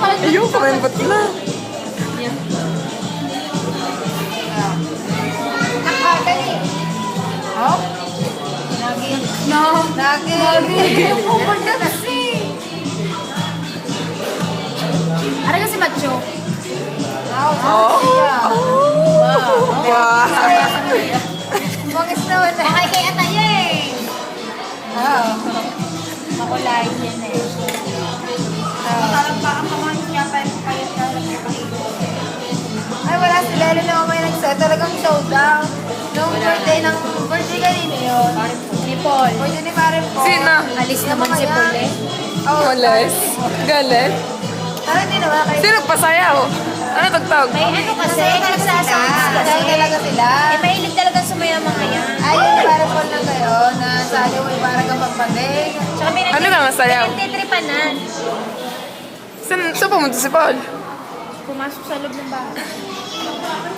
Ayun, kumembot na. Nakadali. Oh? Naging. No. Naging. Ano kasi macho? Oh. Wow. Bangis naman na. Ay, kaya tayo eh. Oo. Makulay yan eh. Parang baka kaman niya pa yung kaya ay, wala sila. Lalo na may nagsa. Talagang showdown. Nung birthday kanina yun. Ni Paul. Birthday ni Maren po. Sino? Alis naman si Paul eh. Oo. Walas. Galit. Pero hindi naman kayo. Sino pasayaw? Ano tagtawag? May ano kasi, nagsasabi Kasi talaga sila. Eh, mahilig talaga sumayaw mga yan. Ayun, ni Maren Paul lang kayo. Na sabi mo, parang ang pagpagay. Tsaka may Ano nga masayaw? nagtitripanan. Saan pumunta si Paul? Pumasok sa loob ng bahay.